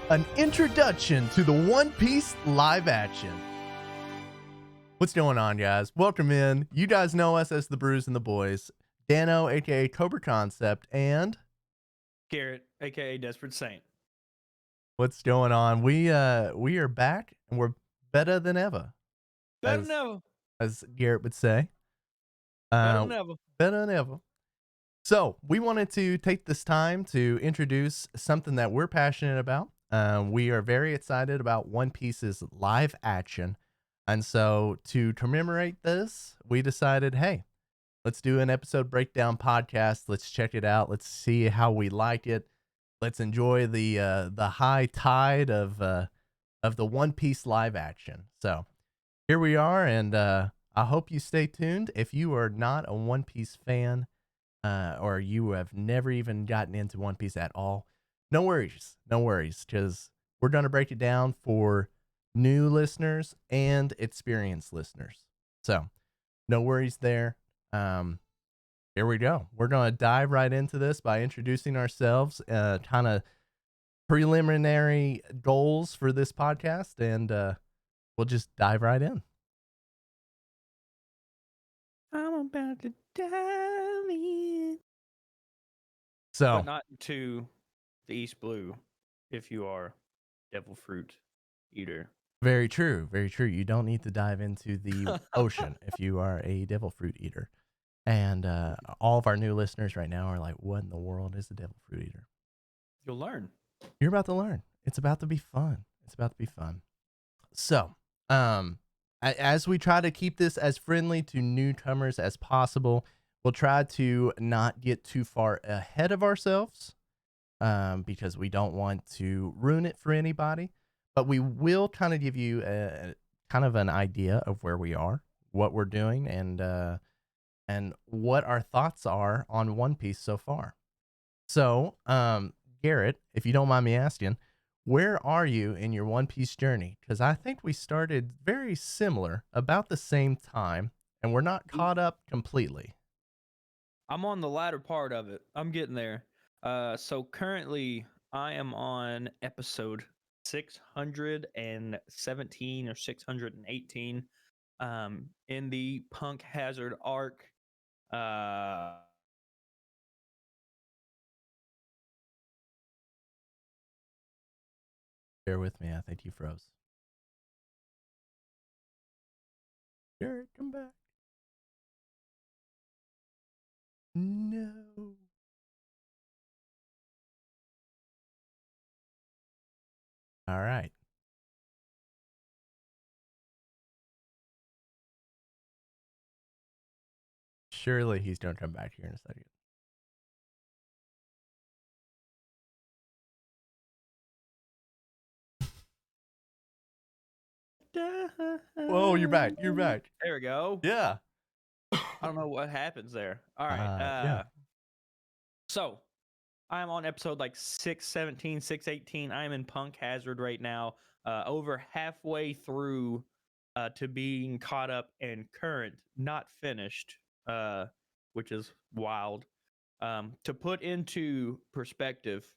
an introduction to the One Piece live action. What's going on, guys? Welcome in. You guys know us as the Brews and the Boys. Dano, aka Cobra Concept, and Garrett, aka Desperate Saint. what's going on? We are back and we're better than ever. Better than ever. As Garrett would say. Better than ever. Better than ever. So we wanted to take this time to introduce something that we're passionate about. We are very excited about One Piece's live action. And so to commemorate this, we decided, hey, let's do an episode breakdown podcast. Let's check it out. Let's see how we like it. Let's enjoy the high tide of the One Piece live action. So here we are, and I hope you stay tuned. If you are not a One Piece fan, or you have never even gotten into One Piece at all, no worries, because we're going to break it down for new listeners and experienced listeners. So no worries there. Here we go. We're going to dive right into this by introducing ourselves, kind of preliminary goals for this podcast, and we'll just dive right in. I'm about to dive in. So, but not to the East Blue if you are devil fruit eater. very true. Very true. You don't need to dive into the ocean if you are a devil fruit eater. And all of our new listeners right now are like, what in the world is a devil fruit eater? You'll learn. You're about to learn. It's about to be fun. So, as we try to keep this as friendly to newcomers as possible, we'll try to not get too far ahead of ourselves, because we don't want to ruin it for anybody. But we will kind of give you kind of an idea of where we are, what we're doing, and what our thoughts are on One Piece so far. So, Garrett, if you don't mind me asking, where are you in your One Piece journey? Because I think we started very similar, about the same time, and we're not caught up completely. I'm on the latter part of it. I'm getting there. So currently I am on episode 617 or 618 in the Punk Hazard arc. Bear with me. I think you froze. Garrett, come back. No. All right. Surely he's going to come back here in a second. Whoa, you're back. You're back. There we go. Yeah. I don't know what happens there. All right. Yeah. So I'm on episode like 617, 618. I'm in Punk Hazard right now, over halfway through to being caught up and current, not finished, which is wild. To put into perspective,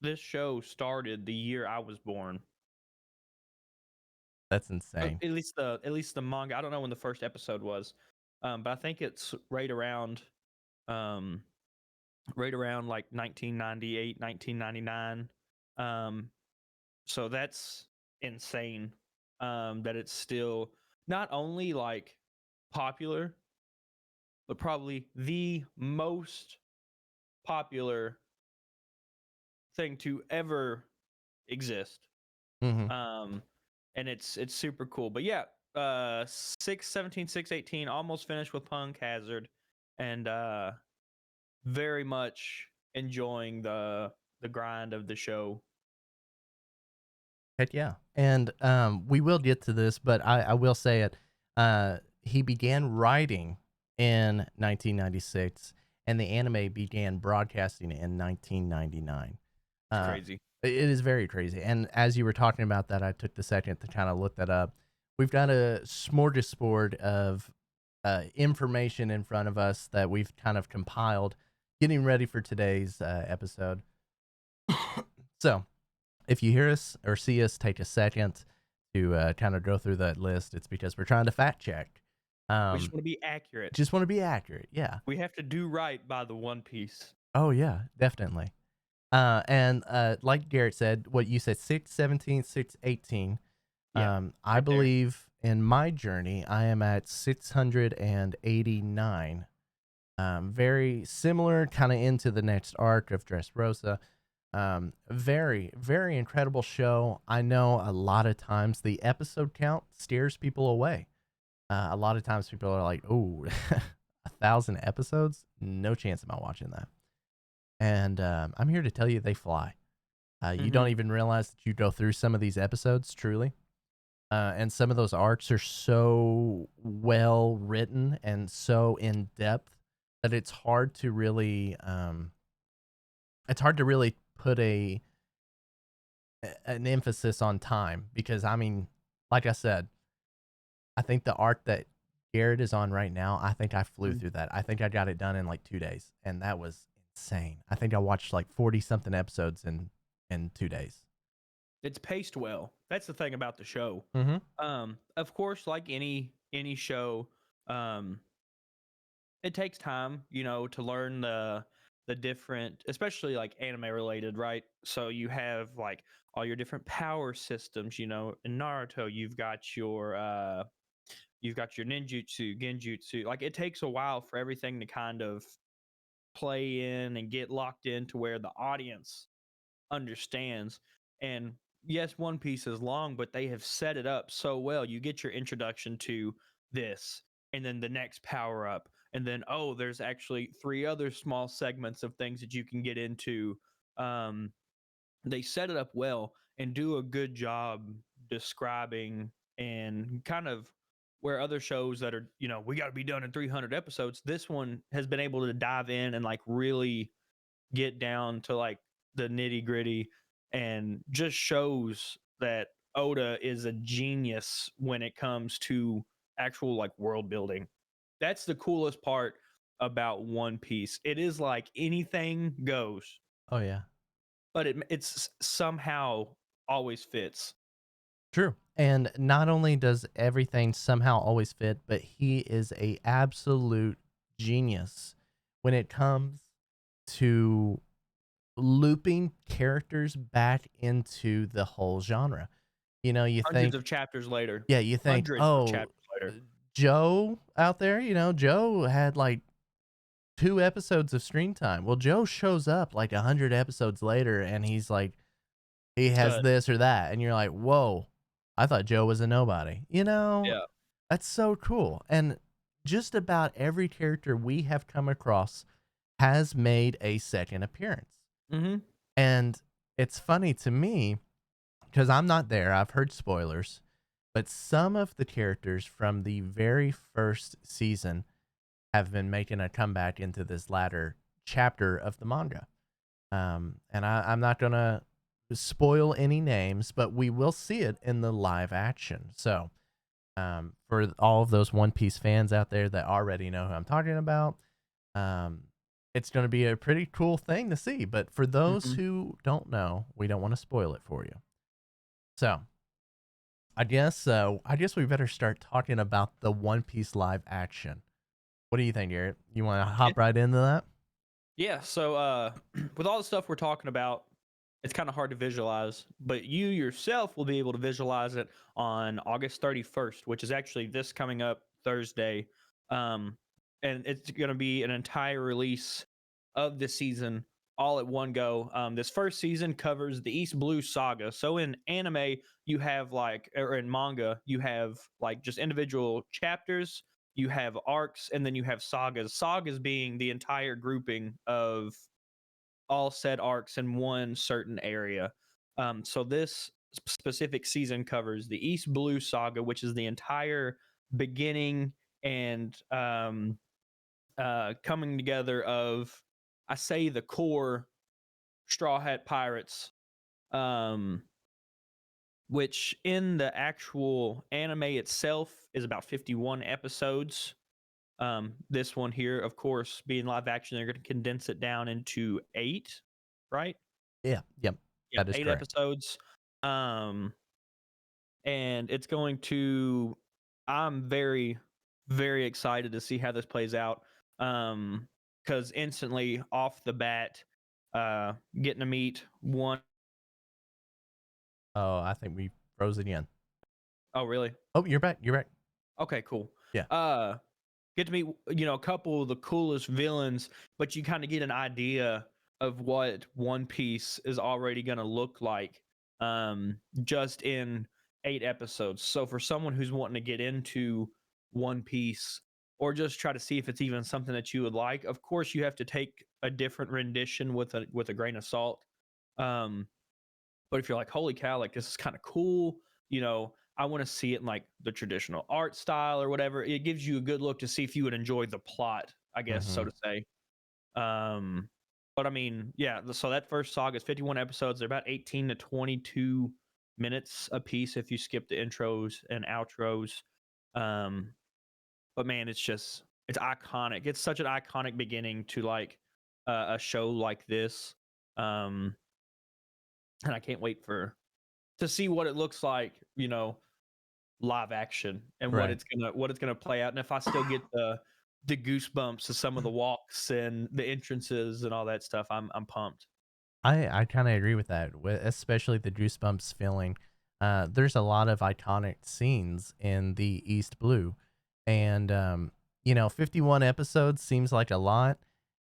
this show started the year I was born. That's insane. At least the manga. I don't know when the first episode was, but I think it's right around like 1998, 1999. So that's insane. That it's still not only like popular, but probably the most popular thing to ever exist. Mm-hmm. And it's super cool. But yeah, 617, 618, almost finished with Punk Hazard, and very much enjoying the grind of the show. Heck yeah. And we will get to this, but I will say it. He began writing in 1996, and the anime began broadcasting in 1999. Crazy. It is very crazy. And as you were talking about that, I took the second to kind of look that up. We've got a smorgasbord of information in front of us that we've kind of compiled, getting ready for today's episode. So If you hear us or see us take a second to kind of go through that list, it's because we're trying to fact check. We just Um, want to be accurate. just want to be accurate. Yeah. We have to do right by the One Piece. Oh, yeah, definitely. And like Garrett said, what you said, 617, 618. Yeah, I right there. believe in my journey, I am at 689. Very similar, kind of into the next arc of Dressrosa. Very, very incredible show. I know a lot of times the episode count steers people away. A lot of times people are like, "Oh, 1,000 episodes? No chance am I watching that." And I'm here to tell you, they fly. You don't Hmm. even realize that you go through some of these episodes, truly. And some of those arcs are so well written and so in depth that it's hard to really put an emphasis on time because I mean, like I said, I think the arc that Garrett is on right now, I think I flew through that. I think I got it done in like 2 days, and that was insane. I think I watched like 40 something episodes in 2 days. It's paced well. That's the thing about the show. Mm-hmm. Of course, like any show, um, it takes time, to learn the different, especially like anime related, right? So you have like all your different power systems. In Naruto, you've got your ninjutsu, genjutsu. Like it takes a while for everything to kind of play in and get locked in to where the audience understands. And yes, One Piece is long, but they have set it up so well. You get your introduction to this, and then the next power up, and then there's actually three other small segments of things that you can get into. Um, they set it up well and do a good job describing and kind of where other shows that are, we got to be done in 300 episodes. This one has been able to dive in and like really get down to like the nitty gritty and just shows that Oda is a genius when it comes to actual like world building. That's the coolest part about One Piece. It is like anything goes, Oh yeah. but it's somehow always fits. True. And not only does everything somehow always fit, but he is a absolute genius when it comes to looping characters back into the whole genre. You Hundreds think, of chapters later, yeah, you think, hundreds of oh, chapters later. Joe out there, Joe had like 2 episodes of screen time. Well, Joe shows up like 100 episodes later and he's like, he has Stud. this or that. And you're like, whoa, I thought Joe was a nobody. Yeah. That's so cool. And just about every character we have come across has made a second appearance. Hmm. And it's funny to me because I'm not there. I've heard spoilers, but some of the characters from the very first season have been making a comeback into this latter chapter of the manga. And I'm not going to spoil any names, but we will see it in the live action. So, for all of those One Piece fans out there that already know who I'm talking about, um, it's going to be a pretty cool thing to see. But for those Hmm. who don't know, we don't want to spoil it for you. So, I guess we better start talking about the One Piece live action. What do you think, Garrett? You want to hop right into that? Yeah, so with all the stuff we're talking about, it's kind of hard to visualize, but you yourself will be able to visualize it on August 31st, which is actually this coming up Thursday. Um, and it's going to be an entire release of the season all at one go. This first season covers the East Blue Saga. So in anime, you have like, or in manga, you have like just individual chapters, you have arcs, and then you have sagas. Sagas being the entire grouping of all said arcs in one certain area. So this specific season covers the East Blue Saga, which is the entire beginning and coming together of, I say, the core Straw Hat Pirates, um, which in the actual anime itself is about 51 episodes. This one here, of course, being live action, they're going to condense it down into 8, right? Yeah. Yep. Yeah, That is 8 correct. episodes. Um, and it's going to I'm very, very excited to see how this plays out. Because instantly off the bat, getting to meet one Oh, I think we froze again. oh, really? Oh, you're back. You're back. Okay, cool. Yeah. Uh, get to meet, a couple of the coolest villains, but you kind of get an idea of what One Piece is already going to look like just in 8 episodes. So for someone who's wanting to get into One Piece or just try to see if it's even something that you would like, of course you have to take a different rendition with a grain of salt. Um but if you're like, holy cow, like this is kind of cool, I want to see it in like the traditional art style or whatever. It gives you a good look to see if you would enjoy the plot, I guess, so Hmm. to say. Um, but I mean, yeah. So that first saga is 51 episodes. They're about 18 to 22 minutes a piece if you skip the intros and outros. Um, but man, it's iconic. It's such an iconic beginning to like a show like this. Um, and I can't wait for to see what it looks like, live action and Right. what it's gonna play out. And if I still get the goosebumps of some of the walks and the entrances and all that stuff, I'm pumped. I kind of agree with that, especially the goosebumps feeling. There's a lot of iconic scenes in the East Blue, and 51 episodes seems like a lot.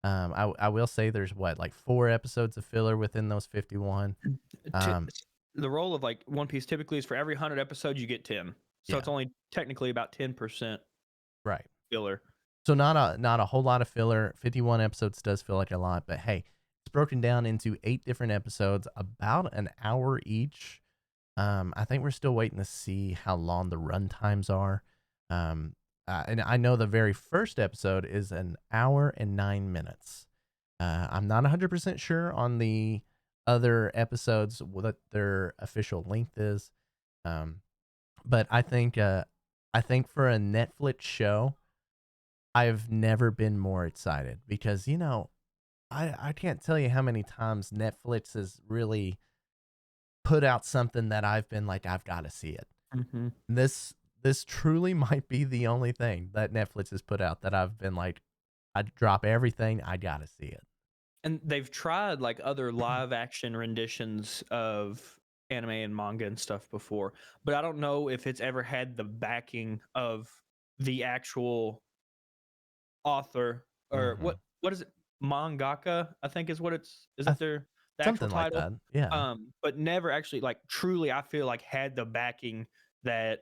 I will say there's what, like 4 episodes of filler within those 51. T- Um, the role of like One Piece typically is for every 100 episodes you get 10, so it's yeah, only technically about 10% right. filler. So not a whole lot of filler. 51 episodes does feel like a lot, but hey, it's broken down into 8 different episodes, about an hour each. I think we're still waiting to see how long the run times are. Um, and I know the very first episode is an hour and 9 minutes. I'm not 100% sure on the other episodes what their official length is. Um, but I think for a Netflix show, I've never been more excited because I can't tell you how many times Netflix has really put out something that I've been like, I've got to see it. Hmm. This this truly might be the only thing that Netflix has put out that I've been like, I'd drop everything, I gotta see it. And they've tried like other live action renditions of anime and manga and stuff before, but I don't know if it's ever had the backing of the actual author or Hmm. what is it, mangaka, I think is what it's is I that th- the actual Something like title. that. Yeah. But never actually like truly I feel like had the backing that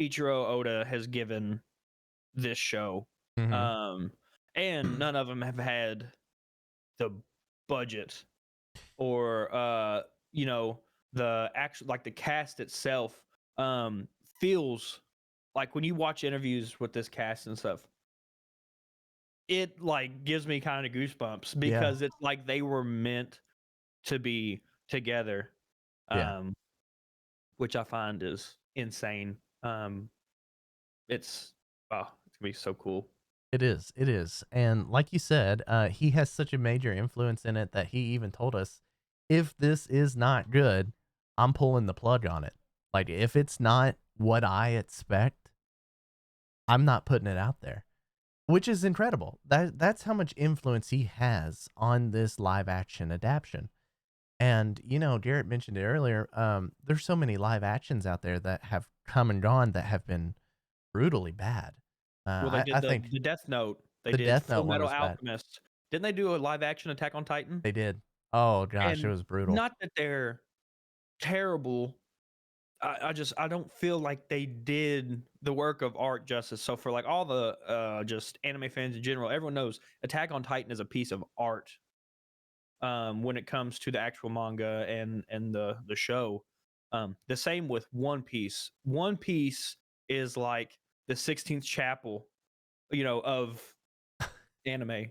Ichiro Oda has given this show. Hmm. um and none of them have had the budget or you know the actual like the cast itself um feels like when you watch interviews with this cast and stuff, it like gives me kind of goosebumps Yeah. because it's like they were meant to be together, Yeah. um which I find is insane. It's it's gonna be so cool. It is. It is. And like you said, he has such a major influence in it that he even told us, if this is not good, I'm pulling the plug on it. Like if it's not what I expect, I'm not putting it out there. Which is incredible. That's how much influence he has on this live action adaptation. And Garrett mentioned it earlier. There's so many live actions out there that have come and gone that have been brutally bad. Well, they I did think the Death Note. They the did Death Full Note one Metal was bad. Alchemist. Didn't they do a live action Attack on Titan? They did. Oh gosh, it And was brutal. not that they're terrible. I don't feel like they did the work of art justice. So for like all the just anime fans in general, everyone knows Attack on Titan is a piece of art when it comes to the actual manga and the show. The same with One Piece. One Piece is like the 16th chapel, of anime.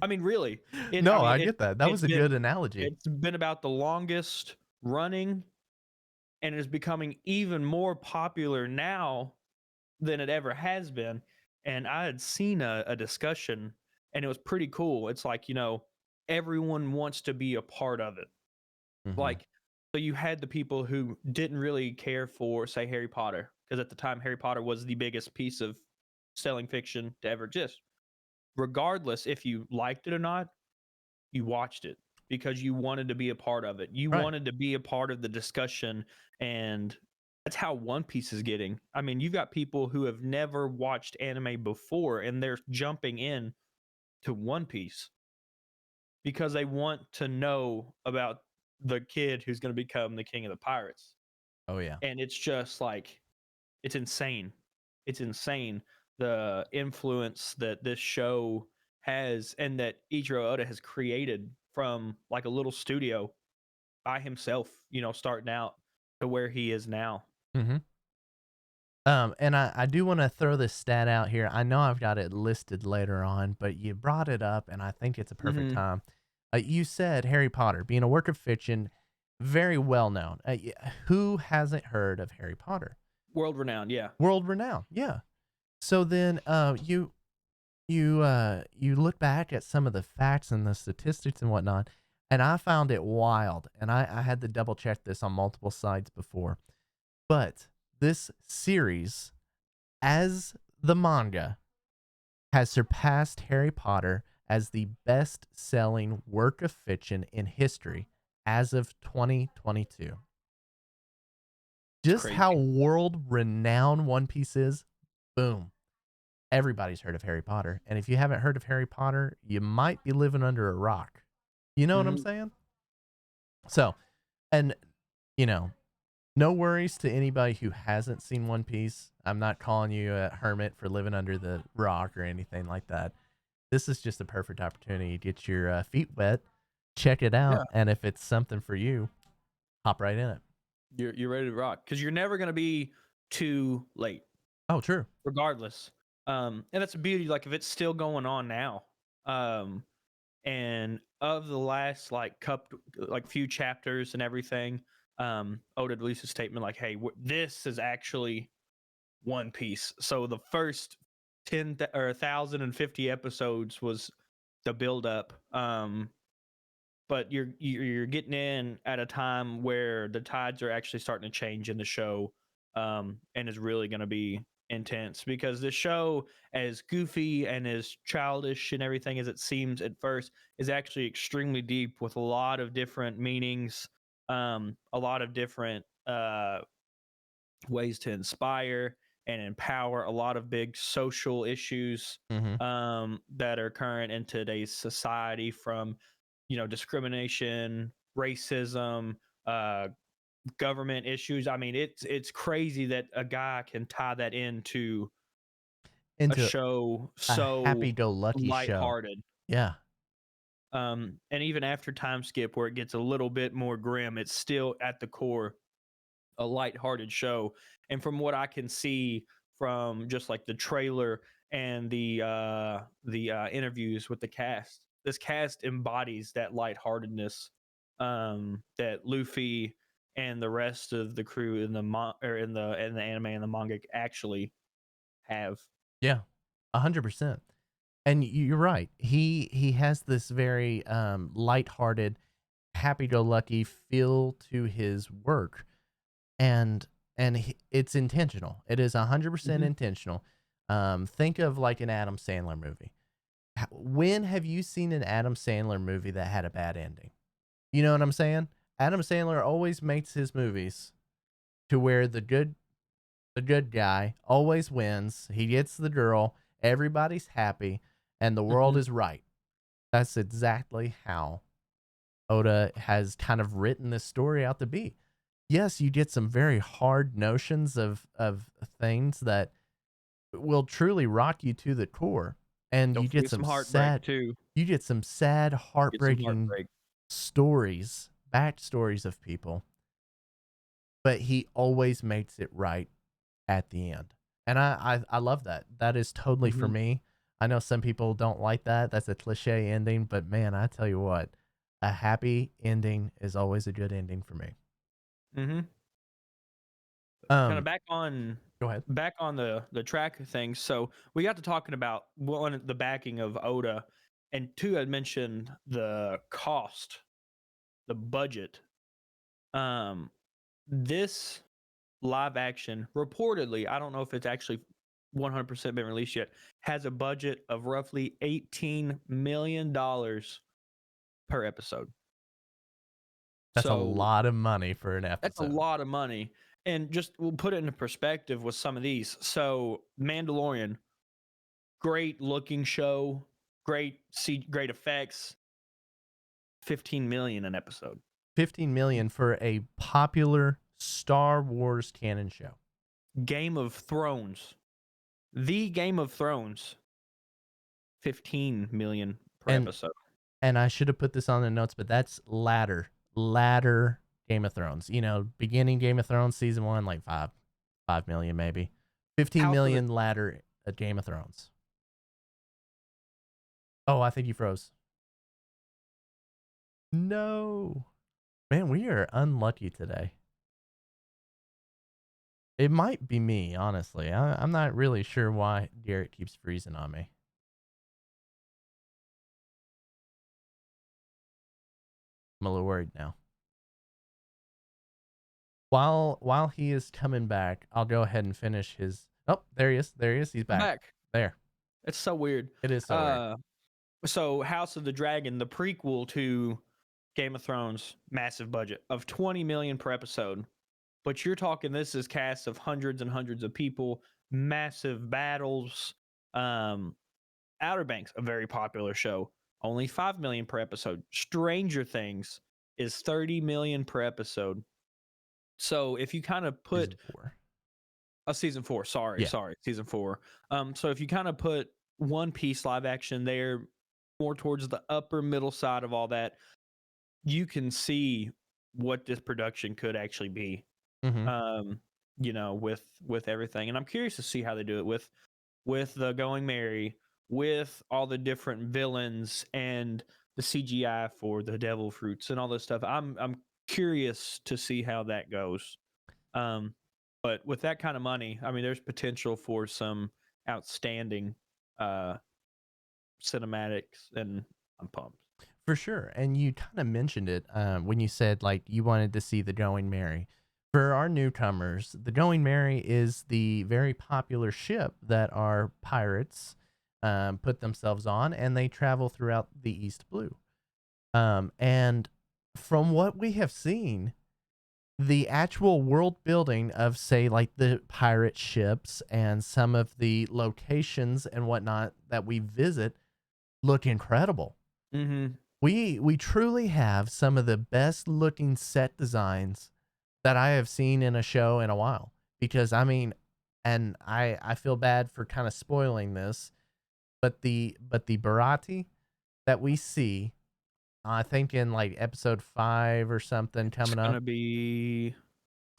I mean, really. I No, mean, I get that. That was a good analogy. it's been about the longest running, and it is becoming even more popular now than it ever has been. And I had seen a discussion, and it was pretty cool. It's like, everyone wants to be a part of it. Hmm. Like So you had the people who didn't really care for, say, Harry Potter, because at the time Harry Potter was the biggest piece of selling fiction to ever exist. Regardless if you liked it or not, you watched it because you wanted to be a part of it. You Right. wanted to be a part of the discussion, and that's how One Piece is getting. I mean, you've got people who have never watched anime before, and they're jumping in to One Piece because they want to know about the kid who's going to become the king of the pirates. Oh yeah. And it's just like it's insane. It's insane the influence that this show has and that Ichiro Oda has created from like a little studio by himself, starting out to where he is now. Mhm. And I do want to throw this stat out here. I know I've got it listed later on, but you brought it up, and I think it's a perfect Hmm. time. You said Harry Potter being a work of fiction, very well known. Who hasn't heard of Harry Potter? World renowned, yeah. World renowned, yeah. So then, you look back at some of the facts and the statistics and whatnot, and I found it wild. And I had to double check this on multiple sites before, but this series as the manga has surpassed Harry Potter as the best selling work of fiction in history as of 2022. It's Just how crazy. world renowned One Piece is, boom. Everybody's heard of Harry Potter. And if you haven't heard of Harry Potter, you might be living under a rock. You know what I'm Hmm. saying? So, and, you know, no worries to anybody who hasn't seen One Piece. I'm not calling you a hermit for living under the rock or anything like that. This is just a perfect opportunity to get your feet wet, check it out, Yeah. and if it's something for you, hop right in it. You're ready to rock because you're never going to be too late, Oh, true. regardless. And that's a beauty. Like if it's still going on now, um, and of the last like few chapters and everything, Oda released a statement like, "Hey, this is actually One Piece." So the first 1,050 episodes was the build up. But you're getting in at a time where the tides are actually starting to change in the show, and is really going to be intense because the show, as goofy and as childish and everything as it seems at first, is actually extremely deep with a lot of different meanings, a lot of different ways to inspire and empower a lot of big social issues Mm-hmm. that are current in today's society, from discrimination, racism, uh, government issues. I mean, it's crazy that a guy can tie that into a Into show a so happy-go-lucky show. lighthearted. Yeah. And even after time skip, where it gets a little bit more grim, it's still at the core a lighthearted show. And from what I can see from just like the trailer and the interviews with the cast, this cast embodies that lightheartedness that Luffy and the rest of the crew in the in the anime and the manga actually have. Yeah. 100%. And you're right. He has this very lighthearted, happy-go-lucky feel to his work, and it's intentional. It is 100% Mhm. intentional. Think of like an Adam Sandler movie. When have you seen an Adam Sandler movie that had a bad ending? You know what I'm saying? Adam Sandler always makes his movies to where the good guy always wins. He gets the girl, everybody's happy, and the world Mhm. is right. That's exactly how Oda has kind of written this story out to be. Yes, you get some very hard notions of things that will truly rock you to the core, and Don't forget some heartbreak too. you get some sad, Get some heartbreaking heartbreak. stories, backstories of people, but he always makes it right at the end. And I love that. That is totally for Mhm. me. I know some people don't like that. That's a cliche ending, but man, I tell you what, a happy ending is always a good ending for me. Mhm. Kind of Um, back on Go ahead. the track of things. So we got to talking about one, the backing of Oda, and two, I mentioned the cost, the budget Um, this live action reportedly, I don't know if it's actually 100% been released yet, has a budget of roughly $18 million per episode. That's a So lot of money for an that's a episode. lot of money. And just we'll put it into perspective with some of these. So Mandalorian, great looking show, great effects, 15 million an episode. 15 million for a popular Star Wars canon show. Game of Thrones, the Game of Thrones, 15 million per And episode. and I should have put this on the notes, but that's latter Game of Thrones. You know, beginning Game of Thrones season 1 like 5 million maybe. 15 House of the million latter Game of Thrones. Oh, I think you froze. No. Man, we are unlucky today. It might be me, honestly. I'm not really sure why Garrett keeps freezing on me. I'm a little worried now. While he is coming back, I'll go ahead and finish his. Oh, there he is. There he is. He's I'm back. back. There. It's so weird. It is so weird. So House of the Dragon, the prequel to Game of Thrones, massive budget of 20 million per episode. But you're talking this is cast of hundreds and hundreds of people, massive battles. Outer Banks, a very popular show, only 5 million per episode. Stranger Things is 30 million per episode. So if you kind of put Season 4. season 4, sorry, Yeah. season 4. So if you kind of put One Piece live action there, more towards the upper middle side of all that, you can see what this production could actually be. Mm-hmm. With everything, and I'm curious to see how they do it with the Going Merry, with all the different villains and the CGI for the devil fruits and all this stuff. I'm curious to see how that goes. But with that kind of money, I mean, there's potential for some outstanding cinematics, and I'm pumped. For sure. And you kind of mentioned it when you said like you wanted to see the Going Merry. For our newcomers, the Going Merry is the very popular ship that our pirates put themselves on, and they travel throughout the East Blue. And from what we have seen, the actual world building of, say, like the pirate ships and some of the locations and whatnot that we visit look incredible. Mm-hmm. We truly have some of the best looking set designs that I have seen in a show in a while. Because I mean, and I feel bad for kind of spoiling this, but the Barati that we see, I think in like episode 5 or something It's coming up, gonna be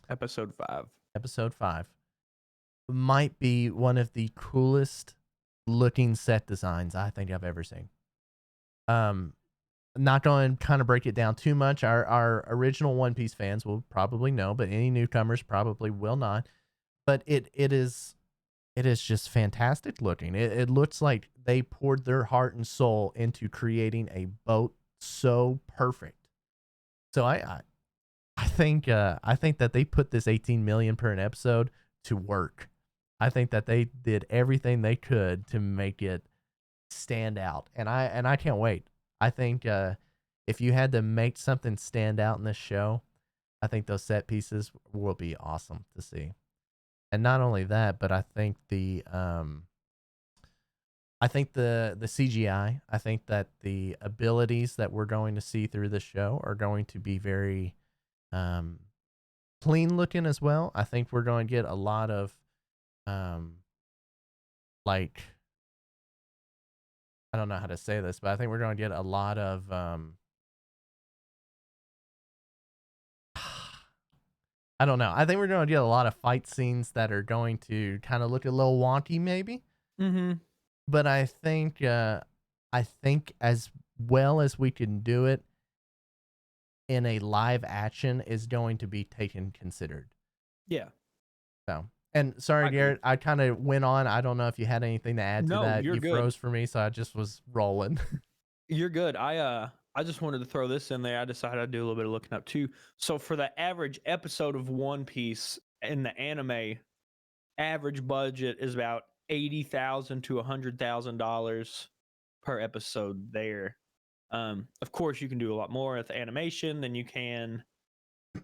episode 5. episode 5 might be one of the coolest looking set designs I think I've ever seen. Not going to kind of break it down too much. Our original One Piece fans will probably know, but any newcomers probably will not. But it is just fantastic looking. It looks like they poured their heart and soul into creating a boat so perfect. So I think that they put this 18 million per an episode to work. I think that they did everything they could to make it stand out, and I can't wait. I think if you had to make something stand out in this show, I think those set pieces will be awesome to see. And not only that, but I think the CGI, I think that the abilities that we're going to see through the show are going to be very um, clean looking as well. I think we're going to get a lot of um, like I don't know how to say this, but I think we're going to get a lot of I don't know. I think we're going to get a lot of fight scenes that are going to kind of look a little wonky, maybe. Mm-hmm. But I think as well as we can do it in a live action is going to be taken considered. Yeah. So, and sorry, I agree. Garrett, I kind of went on. I don't know if you had anything to add to No, that. you're You good. froze for me, so I just was rolling. You're good. I I just wanted to throw this in there. I decided I'd do a little bit of looking up too. So for the average episode of One Piece in the anime, average budget is about $80,000 to $100,000 per episode there. Of course, you can do a lot more with animation than you can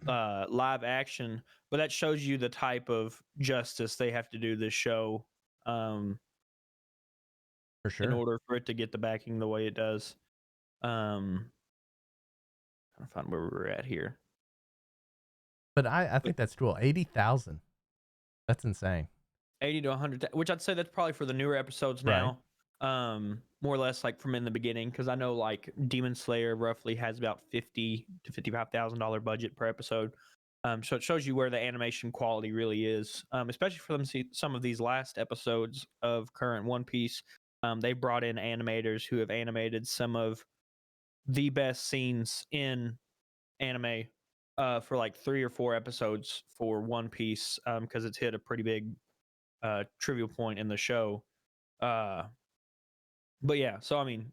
live action, but that shows you the type of justice they have to do this show um, For in sure. order for it to get the backing the way it does. Trying to find where we're at here. But I But think that's cool. 80,000. That's insane. 80 to 100, which I'd say that's probably for the newer episodes Right. now. More or less like from in the beginning, because I know like Demon Slayer roughly has about $50 to $55,000 budget per episode. So it shows you where the animation quality really is, especially for them. See some of these last episodes of current One Piece. They brought in animators who have animated some of the best scenes in anime for like 3 or 4 episodes for One Piece, because it's hit a pretty big trivial point in the show. Uh, but yeah, so I mean,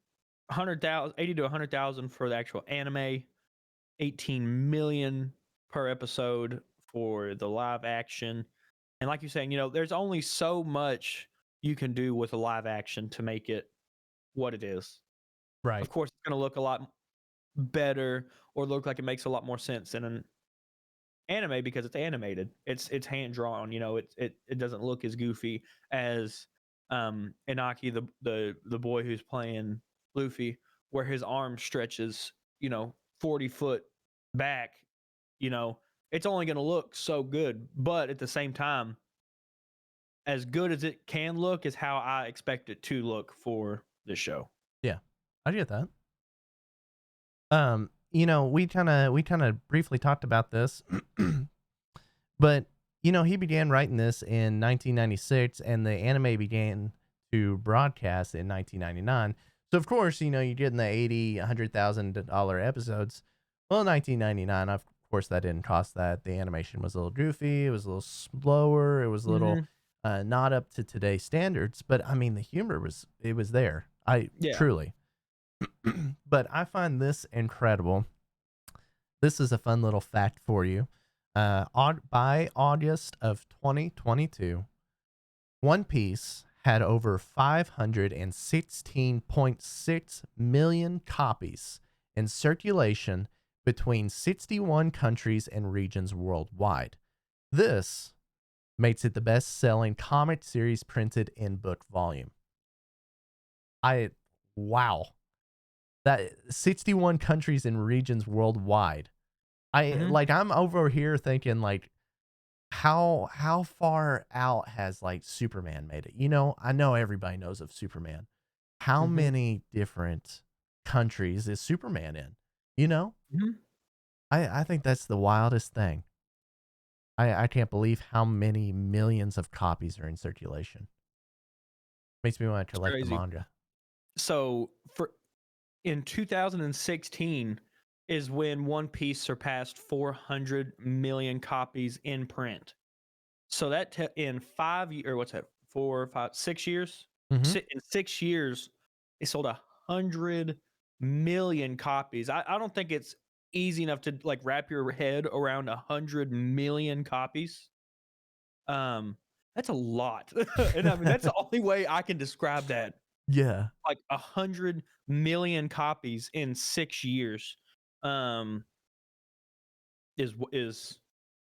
100,000, 80 to 100,000 for the actual anime, 18 million per episode for the live action. And like you're saying, there's only so much you can do with a live action to make it what it is. Of Right. course, it's going to look a lot better or look like it makes a lot more sense than an anime because it's animated. It's hand drawn. It doesn't look as goofy as Inaki, the boy who's playing Luffy, where his arm stretches 40 foot back. It's only going to look so good, but at the same time, as good as it can look is how I expect it to look for this show. Yeah. I get that. We kind of briefly talked about this, but he began writing this in 1996, and the anime began to broadcast in 1999. So of course, you get in the 80, $100,000 episodes. Well, 1999, of course, that didn't cost that. The animation was a little goofy. It was a little slower. It was a little Mm-hmm. not up to today's standards. But I mean, the humor was there. I Yeah. truly. But I find this incredible. This is a fun little fact for you. By August of 2022, One Piece had over 516.6 million copies in circulation between 61 countries and regions worldwide. This makes it the best selling comic series printed in book volume. Wow. That 61 countries and regions worldwide. Mm-hmm. I'm over here thinking like how far out has like Superman made it? I know everybody knows of Superman. How Mm-hmm. many different countries is Superman in? You know? Mm-hmm. I think that's the wildest thing. I can't believe how many millions of copies are in circulation. Makes me want to It's collect the crazy. manga. So in 2016 is when One Piece surpassed 400 million copies in print. So that in 5 years, or what's that? 4, 5, 6 years. Mm-hmm. In 6 years, it sold 100 million copies. I don't think it's easy enough to like wrap your head around 100 million copies. That's a lot, and I mean that's the only way I can describe that. Yeah. Like 100 million copies in 6 years, um, is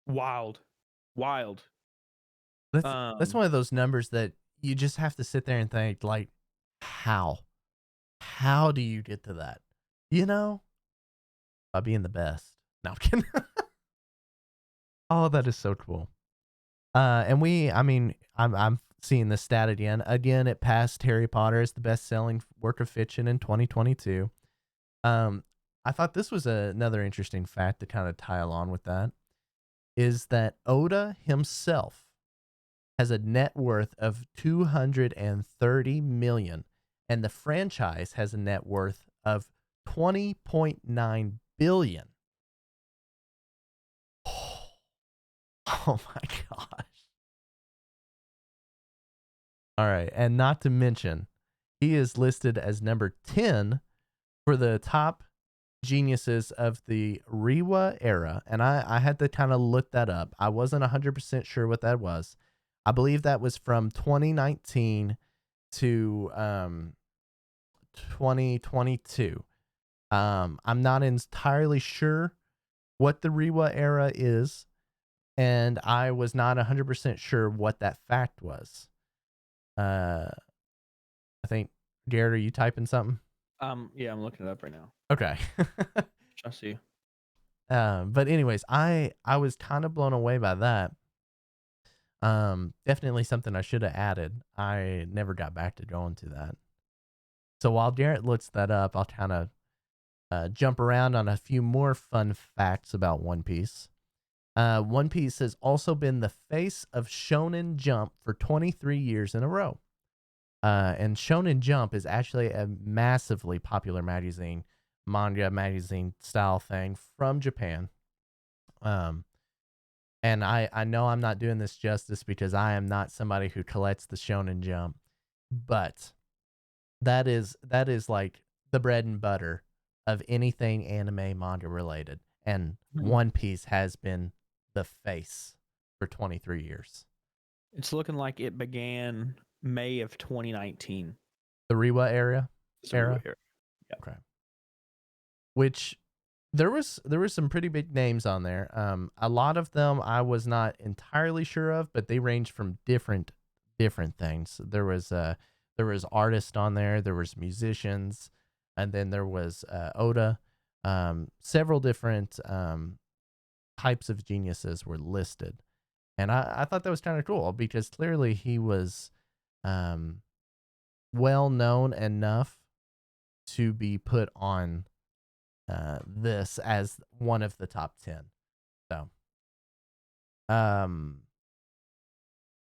wild, wild. That's Um, one of those numbers that you just have to sit there and think like, how? How do you get to that? You know? By being the best. No, I'm kidding. Oh, that is so cool. I mean, I'm seeing this stat again. Again, it passed Harry Potter as the best-selling work of fiction in 2022. Um, I thought this was another interesting fact to kind of tie along with that, is that Oda himself has a net worth of 230 million, and the franchise has a net worth of 20.9 billion. Oh my gosh. All right. And not to mention, he is listed as number 10 for the top geniuses of the Reiwa era, and I had to kind of look that up. I wasn't 100% sure what that was. I believe that was from 2019 to 2022. I'm not entirely sure what the Reiwa era is, and I was not 100% sure what that fact was. Uh, I think, Jared, are you typing something? Yeah, I'm looking it up right now. Okay. I see. But anyways, I was kind of blown away by that. Definitely something I should have added. I never got back to going to that. So while Garrett looks that up, I'll kind of jump around on a few more fun facts about One Piece. One Piece has also been the face of Shonen Jump for 23 years in a row. And Shonen Jump is actually a massively popular magazine, manga magazine style thing from Japan. Um, and I know I'm not doing this justice because I am not somebody who collects the Shonen Jump, but that is like the bread and butter of anything anime manga related. And Hmm. One Piece has been the face for 23 years. It's looking like it began May of 2019. The Reiwa It's a era. here. Yeah. Okay. Which there was some pretty big names on there. A lot of them I was not entirely sure of, but they range from different things. There was artists on there, there was musicians, and then there was Oda. Several different types of geniuses were listed, and I thought that was kind of cool because clearly he was um, well known enough to be put on this as one of the top 10. So, um,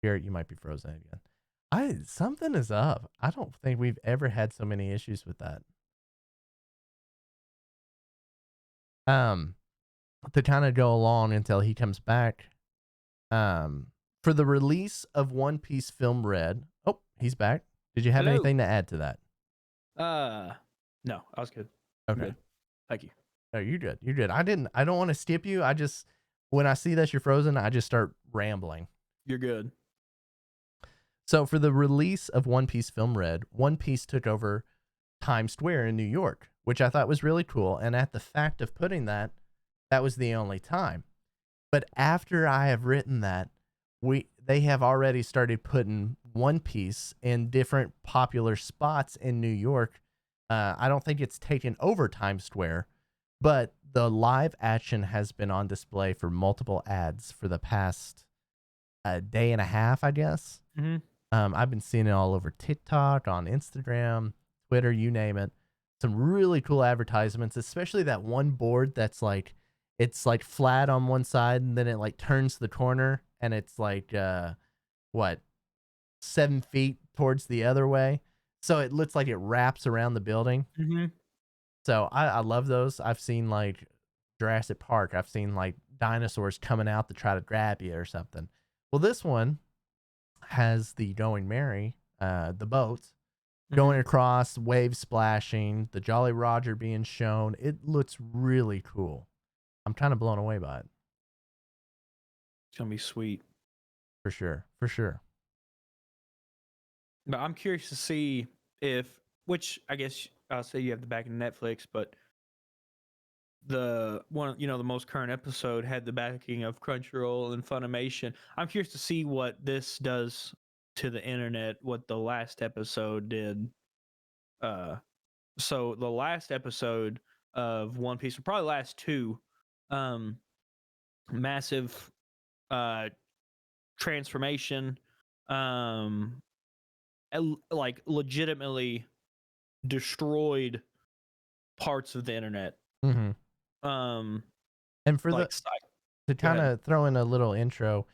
Garrett, you might be frozen again. Something is up. I don't think we've ever had so many issues with that. Um, to kind of go along until he comes back. Um, for the release of One Piece Film Red. Oh, he's back. Did you have Hello. anything to add to that? No, I was good. I'm Okay. good. Thank you. No, you're good. You're good. I don't want to skip you. I just, when I see that you're frozen, I just start rambling. You're good. So for the release of One Piece Film Red, One Piece took over Times Square in New York, which I thought was really cool. And at the fact of putting that, that was the only time. But after I have written that, they have already started putting One Piece in different popular spots in New York. I don't think it's taken over Times Square, but the live action has been on display for multiple ads for the past day and a half, I guess. Mm-hmm. I've been seeing it all over TikTok, on Instagram, Twitter, you name it. Some really cool advertisements, especially that one board that's like, it's like flat on one side and then it like turns the corner and it's like, what, 7 feet towards the other way. So it looks like it wraps around the building. Mm-hmm. So I love those. I've seen like Jurassic Park. I've seen like dinosaurs coming out to try to grab you or something. Well, this one has the Going Merry, the boat going across, waves splashing, the Jolly Roger being shown. It looks really cool. I'm kind of blown away by it. It's gonna be sweet. For sure. For sure. But I'm curious to see if, which I guess I'll say you have the back of Netflix, but the one, the most current episode had the backing of Crunchyroll and Funimation. I'm curious to see what this does to the internet, what the last episode did. So the last episode of One Piece, or probably last two, um, massive uh transformation, um, like legitimately destroyed parts of the internet. Mm-hmm. Um, And for the like site. to Go kind ahead. of throw in a little intro,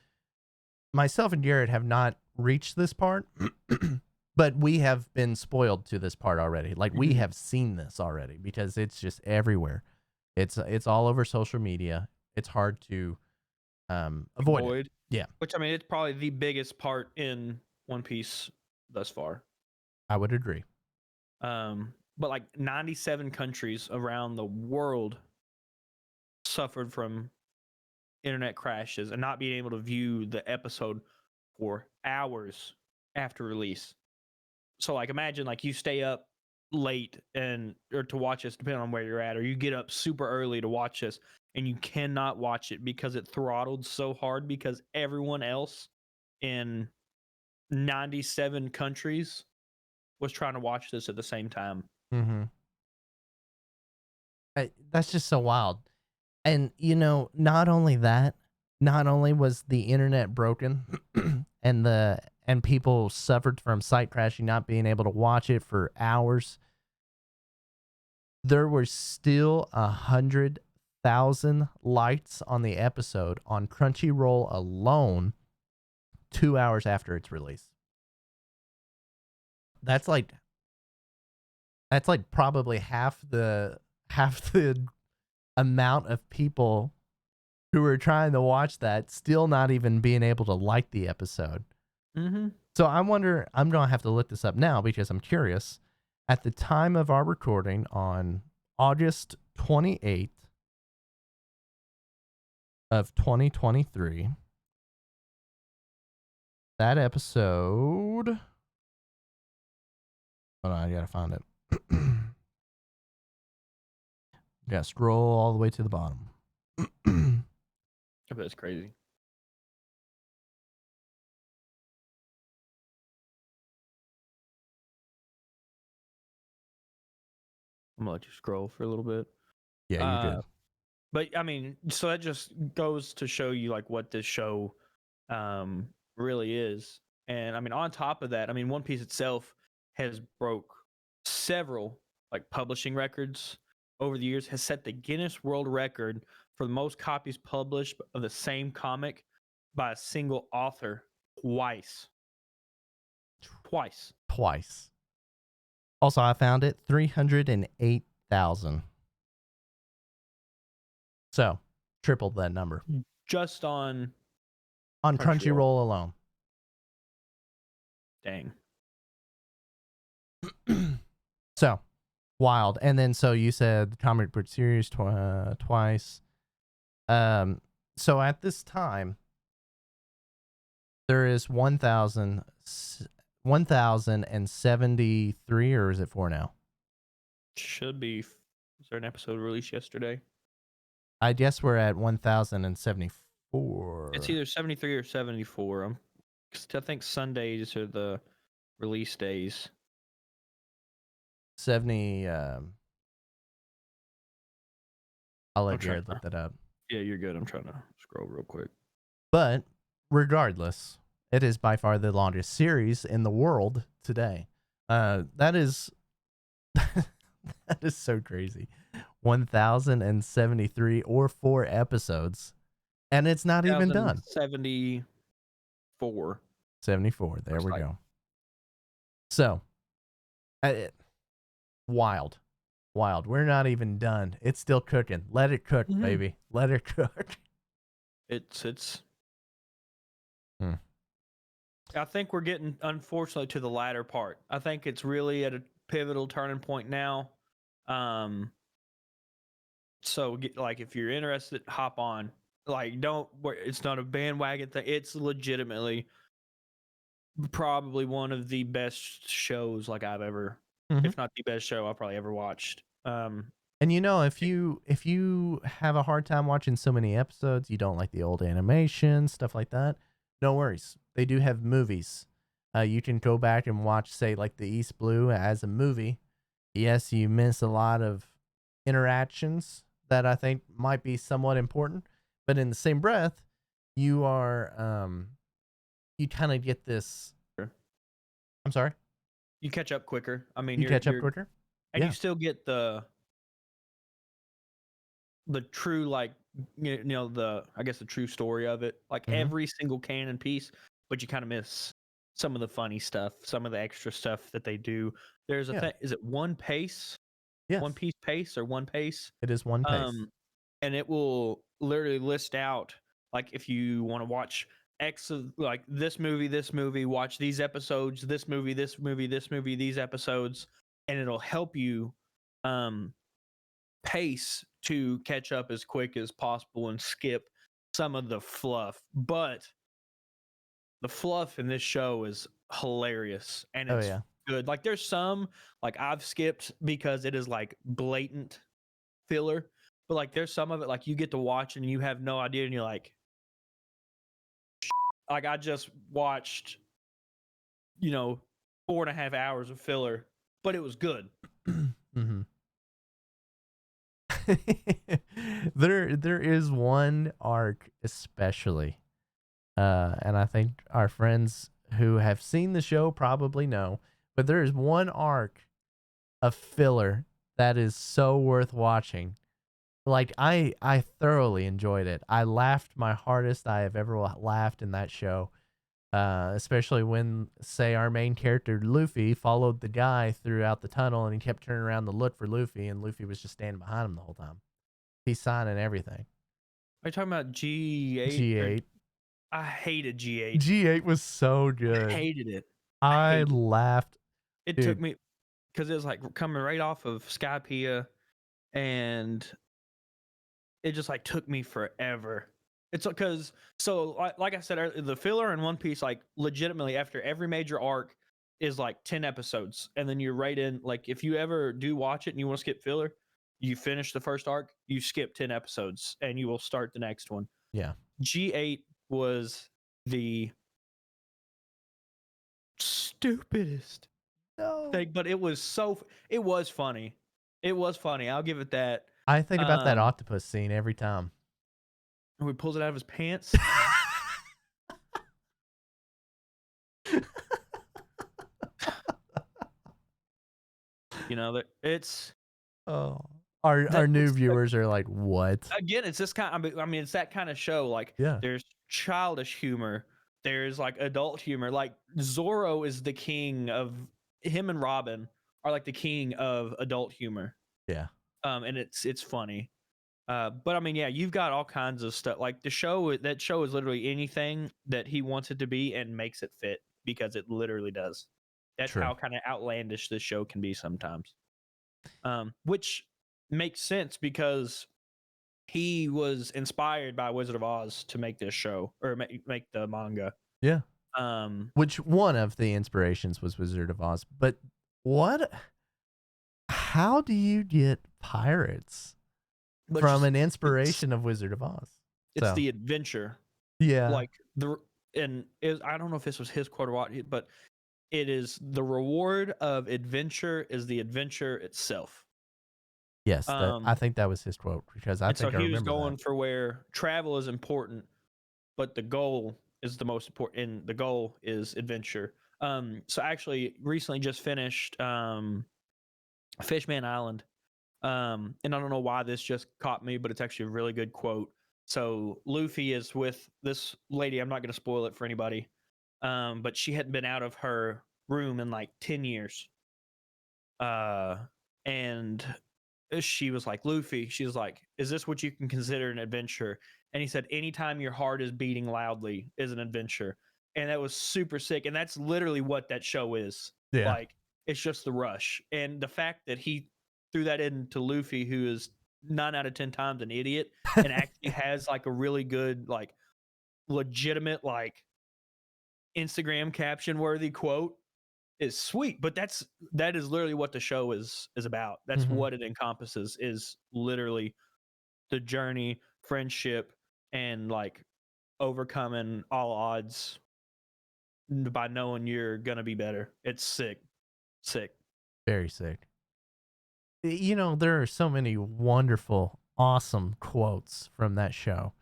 myself and Garrett have not reached this part, but we have been spoiled to this part already. Like we Mhm. have seen this already because it's just everywhere. It's all over social media. It's hard to avoid it. Avoid. Yeah, Which I mean, it's probably the biggest part in One Piece thus far. I would agree. but like 97 countries around the world suffered from internet crashes and not being able to view the episode for hours after release. So like imagine like you stay up late and or to watch this depending on where you're at, or you get up super early to watch this and you cannot watch it because it throttled so hard because everyone else in 97 countries was trying to watch this at the same time. Mm-hmm. That's just so wild. And not only that, not only was the internet broken and people suffered from site crashing, not being able to watch it for hours, there were still 100,000 likes on the episode on Crunchyroll alone 2 hours after its release. That's like probably half the amount of people who were trying to watch that still not even being able to like the episode. Mm-hmm. So I wonder, I'm going to have to look this up now because I'm curious. At the time of our recording on August 28th of 2023, that episode, hold on, I got to find it. Got to scroll all the way to the bottom. I bet it's crazy. I'm gonna let you scroll for a little bit. Yeah, you're good. But I mean, so that just goes to show you like what this show really is. And I mean, on top of that, I mean, One Piece itself has broke several like publishing records over the years, has set the Guinness World Record for the most copies published of the same comic by a single author twice. Twice. Also, I found it 308,000. So, tripled that number Just on Crunchyroll alone. Dang. So, wild. And then, so you said comic book series twice. So at this time, there is 1,073, or is it 4 now? Should be. Is there an episode released yesterday? I guess we're at 1,074. It's either 73 or 74. I think Sundays are the release days. 70. I'll let Jared look that up. Yeah, you're good. I'm trying to scroll real quick. But regardless, it is by far the longest series in the world today. That is that is so crazy. 1,073 or 4 episodes, and it's not even done. 74. 74. There we go. So, wild. We're not even done. It's still cooking. Let it cook, baby. Let it cook. It's. I think we're getting, unfortunately, to the latter part. I think it's really at a pivotal turning point now. So, like, if you're interested, hop on. Like, it's not a bandwagon thing. It's legitimately probably one of the best shows like I've ever, if not the best show I've probably ever watched. And if you have a hard time watching so many episodes, you don't like the old animation, stuff like that, no worries. They do have movies. You can go back and watch, say, like the East Blue as a movie. Yes, you miss a lot of interactions that I think might be somewhat important, but in the same breath, you are you kind of get this. I'm sorry. You catch up quicker. I mean, you catch up quicker, and you still get the true, like, the true story of it, like every single canon piece, but you kind of miss some of the funny stuff, some of the extra stuff that they do. There's a thing. Is it One Pace? Yes. One Piece Pace or One Pace? It is One Pace. And it will literally list out, like, if you want to watch X of, like, this movie, watch these episodes, this movie, these episodes, and it'll help you um, pace to catch up as quick as possible and skip some of the fluff. But the fluff in this show is hilarious and Oh it's yeah. good. Like there's some like I've skipped because it is like blatant filler, but like there's some of it like you get to watch and you have no idea and you're like I just watched, 4.5 hours of filler, but it was good. hmm there is one arc especially, and I think our friends who have seen the show probably know, but there is one arc of filler that is so worth watching. Like I thoroughly enjoyed it. I laughed my hardest I have ever laughed in that show. Especially when, say, our main character Luffy followed the guy throughout the tunnel, and he kept turning around to look for Luffy, and Luffy was just standing behind him the whole time. He's signing everything. Are you talking about G8 or G8. I hated G8. G8 was so good. Hated it. I I hated it. laughed, It took dude. me because it was like coming right off of Skypiea and it just like took me forever. It's because like I said earlier, the filler in One Piece like legitimately after every major arc is like 10 episodes and then you're right in like if you ever do watch it and you want to skip filler, you finish the first arc, you skip 10 episodes and you will start the next one. Yeah. G8 was the stupidest No. thing, but it was funny. It was funny. I'll give it that. I think about that Um, octopus scene every time. when he pulls it out of his pants. That it's Oh. Our that new it's viewers are like, "What?" again, it's this kind. I mean, it's that kind of show. Like, Yeah. there's childish humor. There's like adult humor. Like Zorro is the king of him and Robin are like the king of adult humor. Yeah. And it's funny. But I mean, yeah, you've got all kinds of stuff. Like that show is literally anything that he wants it to be and makes it fit because it literally does. That's True. how kind of outlandish this show can be sometimes. Which makes sense because he was inspired by Wizard of Oz to make this show or make the manga. Yeah. Um, Which one of the inspirations was Wizard of Oz? But what? How do you get pirates but from just an it's inspiration of Wizard of Oz? it's So the adventure, yeah, like I don't know if this was his quote or what, but it is the reward of adventure is the adventure itself. yes, that I Um, think that was his quote because I and so think I he was remember that. going for where travel is important, but the goal is the most important, and the goal is adventure. So actually, recently just finished Fishman Island. And I don't know why this just caught me, but it's actually a really good quote. So Luffy is with this lady. I'm not going to spoil it for anybody, but she hadn't been out of her room in like 10 years. Uh, and she was like, Luffy, she was like, is this what you can consider an adventure? And he said, anytime your heart is beating loudly is an adventure. And that was super sick. And that's literally what that show is. Yeah. Like, it's just the rush. And the fact that he threw that into Luffy, who is 9 out of 10 times an idiot, and actually has like a really good, like, legitimate, like, Instagram caption worthy quote is sweet, but that is literally what the show is about. That's hmm what it encompasses is literally the journey, friendship, and like overcoming all odds by knowing you're gonna be better. It's sick, sick. Very sick. There are so many wonderful, awesome quotes from that show.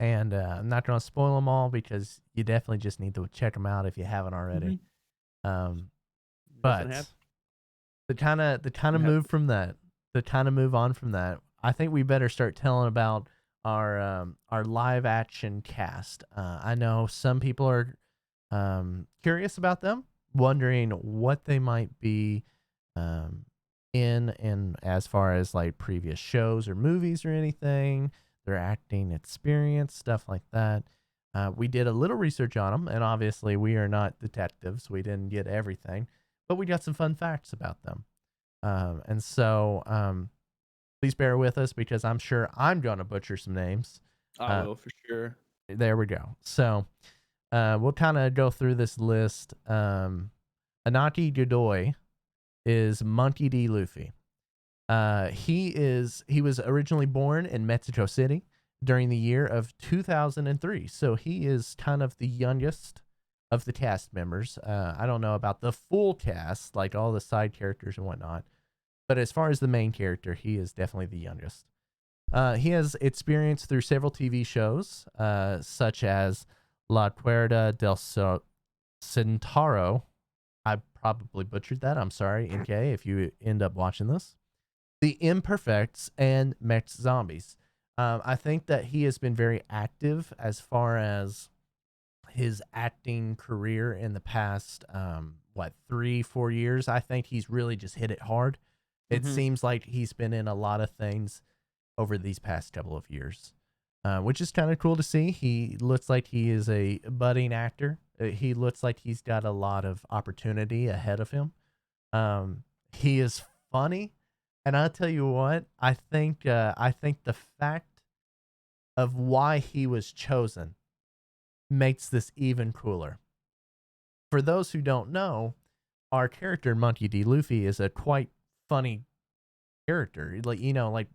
And I'm not going to spoil them all because you definitely just need to check them out if you haven't already. Mm-hmm. Um, Definitely have. but the kind of move from that, the kind of move on from that, I think we better start telling about our live action cast. I know some people are curious about them, wondering what they might be um, in as far as like previous shows or movies or anything, their acting experience, stuff like that. We did a little research on them, and obviously we are not detectives. We didn't get everything, but we got some fun facts about them. And so please bear with us because I'm sure I'm going to butcher some names. I Uh, will for sure. there we go. So we'll kind of go through this list. Anaki Godoy is Monkey D. Luffy. He was originally born in Mexico City during the year of 2003. So he is kind of the youngest of the cast members. I don't know about the full cast, like all the side characters and whatnot, but as far as the main character, he is definitely the youngest. He has experience through several TV shows, such as La Cuerda del Centauro. I probably butchered that. I'm sorry, NK, if you end up watching this. The Imperfects and Mech Zombies. I think that he has been very active as far as his acting career in the past, 3, 4 years. I think he's really just hit it hard. It Hmm. seems like he's been in a lot of things over these past couple of years, which is kind of cool to see. He looks like he is a budding actor. He looks like he's got a lot of opportunity ahead of him. He is funny, and I'll tell you what. I think the fact of why he was chosen makes this even cooler. For those who don't know, our character Monkey D. Luffy is a quite funny character. Like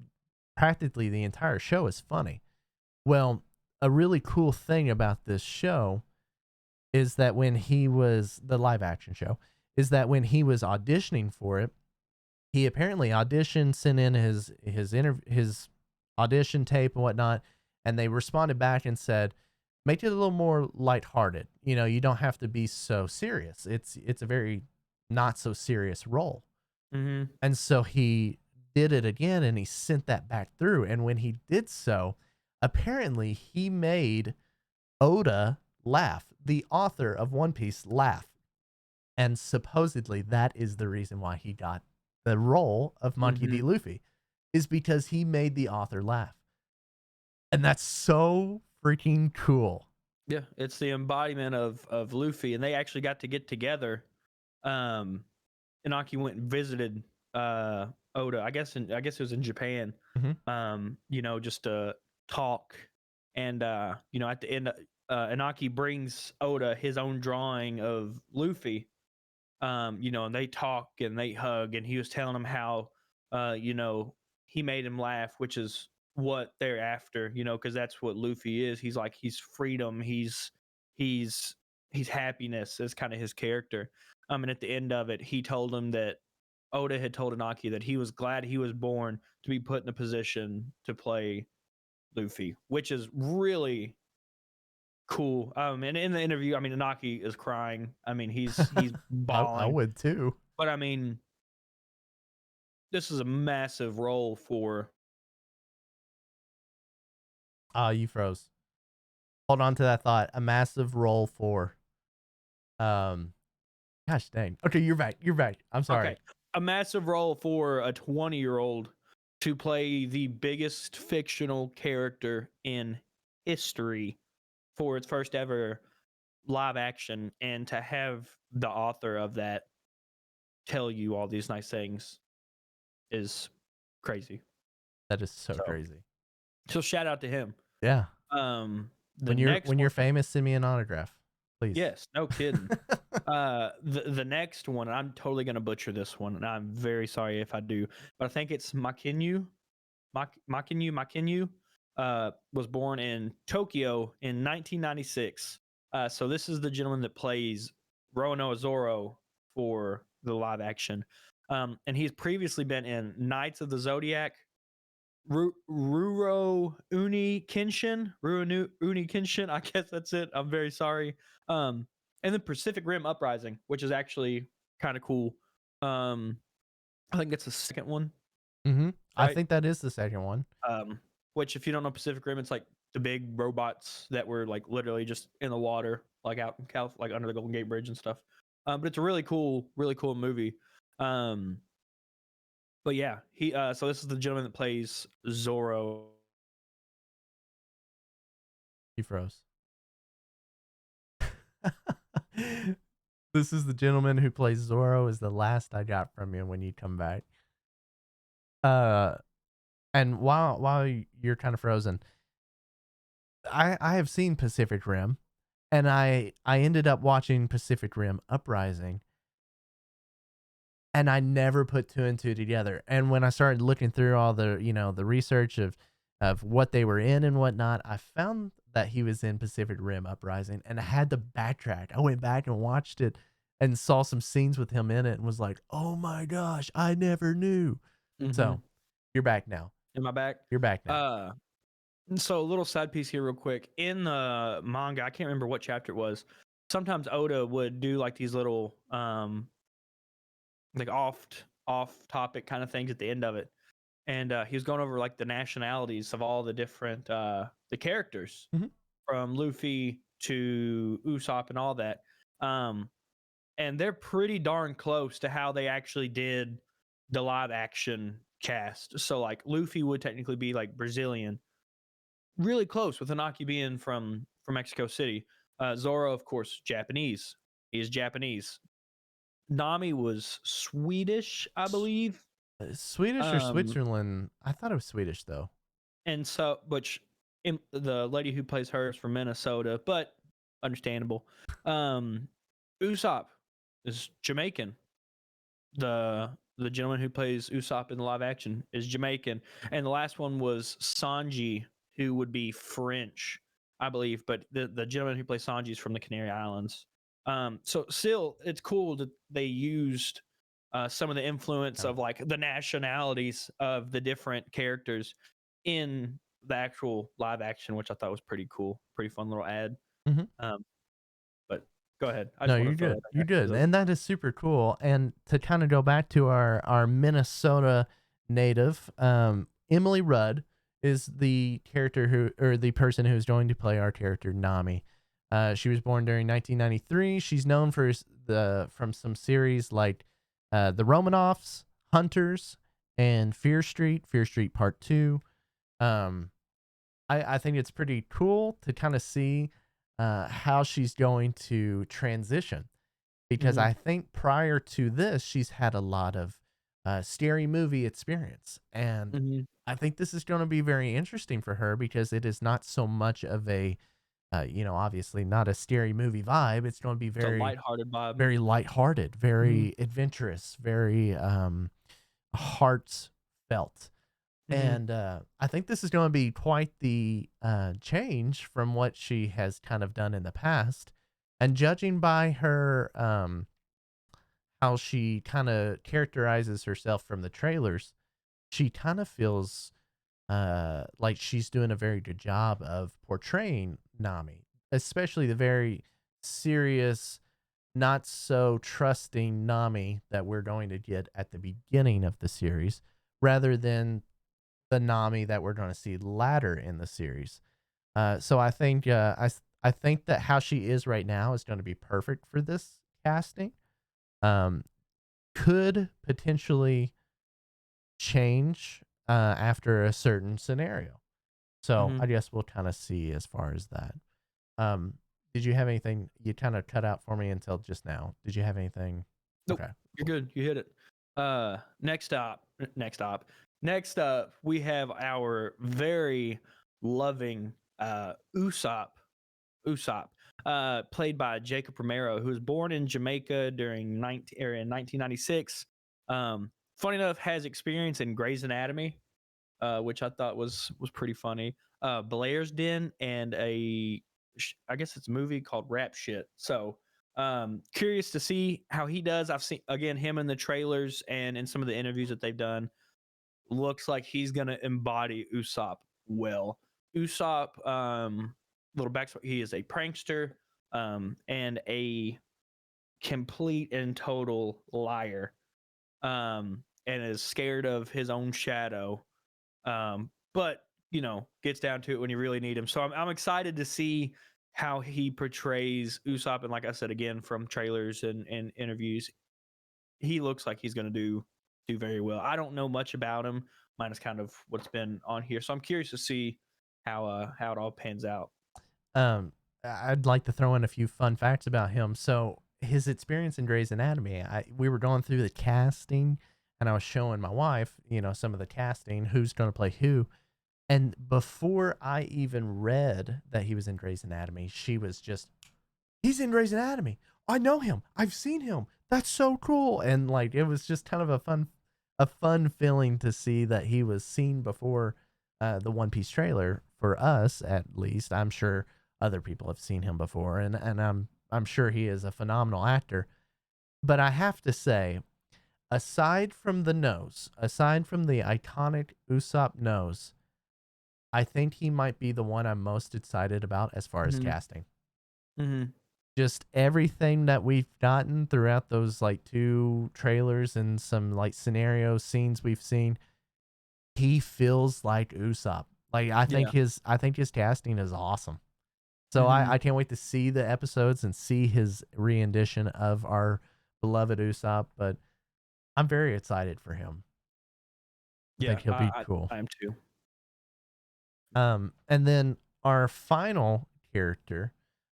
practically the entire show is funny. Well, a really cool thing about this show is that when he was the live action show, is that when he was auditioning for it, he apparently auditioned, sent in his audition tape and whatnot, and they responded back and said, make it a little more lighthearted. You don't have to be so serious. It's a very not so serious role. Hmm. And so he did it again and he sent that back through. And when he did so, apparently he made Oda laugh, the author of One Piece laugh. And supposedly that is the reason why he got the role of Monkey Hmm. D. Luffy, is because he made the author laugh. And that's so freaking cool. Yeah, it's the embodiment of Luffy, and they actually got to get together. Um, Inaki went and visited Oda. I guess it was in Japan. Mm-hmm. Just to talk, and at the end, Inaki brings Oda his own drawing of Luffy. And they talk and they hug, and he was telling him how, he made him laugh, which is what they're after, because that's what Luffy is. He's like, he's freedom, he's he's happiness is kind of his character. And at the end of it, he told him that Oda had told Inaki that he was glad he was born to be put in a position to play Luffy, which is really cool. And in the interview, I mean, Inaki is crying. I mean, he's I bawling. would too. But I mean, this is a massive role for. You froze. Hold on to that thought. A massive role for. Um, Gosh dang. Okay, you're back. You're back. I'm sorry. Okay, a massive role for a 20-year-old to play the biggest fictional character in history for its first ever live action, and to have the author of that tell you all these nice things is crazy. That is so So, crazy. so shout out to him. Yeah. The next When you're one, famous, send me an autograph, please. yes, no kidding. The next one, and I'm totally gonna butcher this one, and I'm very sorry if I do, but I think it's Makinyu. Makinyu was born in Tokyo in 1996. So this is the gentleman that plays Roanoa Zoro for the live action, and he's previously been in Knights of the Zodiac, Ruro Uni Kenshin, Uni Kenshin. I guess that's it. I'm very sorry. Um, and then Pacific Rim Uprising, which is actually kind of cool. Um, I think it's the second one, Mm-hmm. I right? think that is the second one. Which if you don't know Pacific Rim, it's like the big robots that were like literally just in the water, like out in like under the Golden Gate Bridge and stuff. But it's a really cool movie. Um, but yeah, he so this is the gentleman that plays Zoro. He froze. This is the gentleman who plays Zorro. Is the last I got from you when you come back. Uh, and while you're kind of frozen, I have seen Pacific Rim, and I ended up watching Pacific Rim Uprising, and I never put 2 and 2 together. And when I started looking through all the, the research of what they were in and whatnot, I found that he was in Pacific Rim Uprising, and I had to backtrack. I went back and watched it and saw some scenes with him in it and was like, "Oh my gosh, I never knew." Mhm. So, you're back now. Am I back? You're back now. Uh, so a little side piece here real quick. In the manga, I can't remember what chapter it was. Sometimes Oda would do like these little like off topic kind of things at the end of it. And he was going over like the nationalities of all the different the characters Mhm. from Luffy to Usopp and all that. Um and they're pretty darn close to how they actually did the live action cast. So like Luffy would technically be like Brazilian, really close with Anaki being from Mexico City. Zoro, of course, Japanese. He is Japanese. Nami was Swedish, I believe. Swedish or Um, Switzerland? I thought it was Swedish, though. and so, which the lady who plays her is from Minnesota, but understandable. Um, Usopp is Jamaican. The gentleman who plays Usopp in the live action is Jamaican, and the last one was Sanji, who would be French, I believe. But the gentleman who plays Sanji is from the Canary Islands. So still, it's cool that they used some of the influence Yeah. of like the nationalities of the different characters in the actual live action, which I thought was pretty cool, pretty fun little ad. Mhm. Um, but go ahead, I No, just want you're to throw good. that You're back good, because and that is super cool. And to kind of go back to our Minnesota native, Emily Rudd is the character who, or the person who's going to play our character Nami. She was born during 1993. She's known for the from some series like the Romanoffs, Hunters, and Fear Street. Fear Street Part Two. Um, I think it's pretty cool to kind of see how she's going to transition because hmm I think prior to this, she's had a lot of scary movie experience. And hmm I think this is going to be very interesting for her because it is not so much of a, obviously not a scary movie vibe. It's going to be it's a very, lighthearted vibe. very lighthearted, Mhm, very adventurous, very heartfelt. mhm, And I think this is going to be quite the change from what she has kind of done in the past. And judging by her, how she kind of characterizes herself from the trailers, she kind of feels like she's doing a very good job of portraying Nami, especially the very serious, not so trusting Nami that we're going to get at the beginning of the series, rather than the Nami that we're going to see later in the series. So I think I think that how she is right now is going to be perfect for this casting. Um, could potentially change after a certain scenario. So mhm. I guess we'll kind of see as far as that. Um, did you have anything you kind of cut out for me until just now? Did you have anything? Nope, Okay, you're cool. good. You hit it. Next up, we have our very loving Usopp, played by Jacob Romero, who was born in Jamaica in 1996. Funny enough, has experience in Grey's Anatomy, which I thought was pretty funny. Blair's Den and I guess it's a movie called Rap Shit. So curious to see how he does. I've seen again him in the trailers and in some of the interviews that they've done. Looks like he's gonna embody Usopp well. Usopp, little backstory, he is a prankster and a complete and total liar, and is scared of his own shadow, but gets down to it when you really need him. So I'm excited to see how he portrays Usopp. And like I said again, from trailers and interviews, he looks like he's going to do very well. I don't know much about him, minus kind of what's been on here. So I'm curious to see how it all pans out. Um, I'd like to throw in a few fun facts about him. So his experience in Grey's Anatomy, we were going through the casting, and I was showing my wife, some of the casting, who's going to play who. And before I even read that he was in Grey's Anatomy, she was just, he's in Grey's Anatomy. I know him. I've seen him. That's so cool. And like, it was just kind of a fun feeling to see that he was seen before the One Piece trailer for us, at least. I'm sure other people have seen him before, and I'm sure he is a phenomenal actor. But I have to say, aside from the nose, aside from the iconic Usopp nose, I think he might be the one I'm most excited about as far as Mhm. casting. Mhm. Just everything that we've gotten throughout those like two trailers and some like scenario scenes we've seen, he feels like Usopp. Like Yeah. I think his casting is awesome. So I Mhm. can't wait to see the episodes and see his rendition of our beloved Usopp. But I'm very excited for him. I think Yeah. he'll be cool. I am too. And then our final character,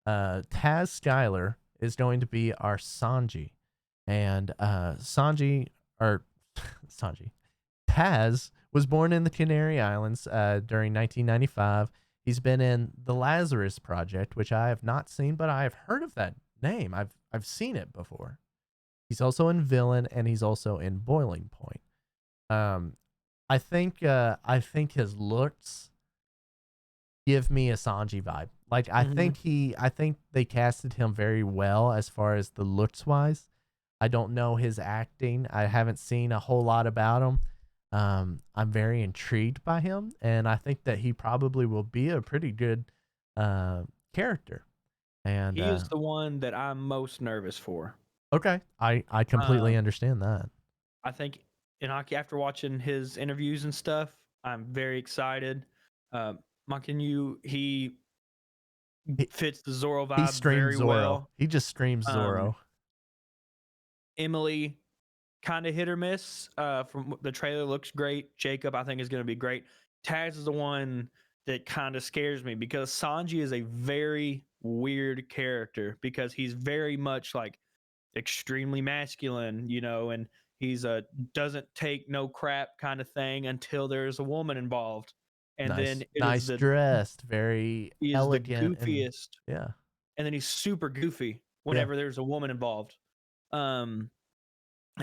Taz Skylar, is going to be our Sanji. And Sanji, or Sanji, Taz was born in the Canary Islands during 1995. He's been in the Lazarus Project, which I have not seen, but I have heard of that name. I've seen it before. He's also in Villain, and he's also in Boiling Point. Um, I think his looks give me a Sanji vibe. Like Mhm. I think they casted him very well as far as the looks wise. I don't know his acting. I haven't seen a whole lot about him. I'm very intrigued by him, and I think that he probably will be a pretty good uh, character. And He is the one that I'm most nervous for. okay, I completely Um, understand that. I think after watching his interviews and stuff, I'm very excited. He He fits the Zoro he vibe streams very Zoro. well. He just streams Um, Zoro. Emily, kind of hit or miss. From the trailer, looks great. Jacob, I think, is going to be great. Taz is the one that kind of scares me because Sanji is a very weird character because he's very much like extremely masculine, and he's a doesn't take no crap kind of thing until there's a woman involved, and then Nice, nice dressed, very he is the elegant, and goofiest, yeah, and then he's super goofy yeah, whenever there's a woman involved. Um,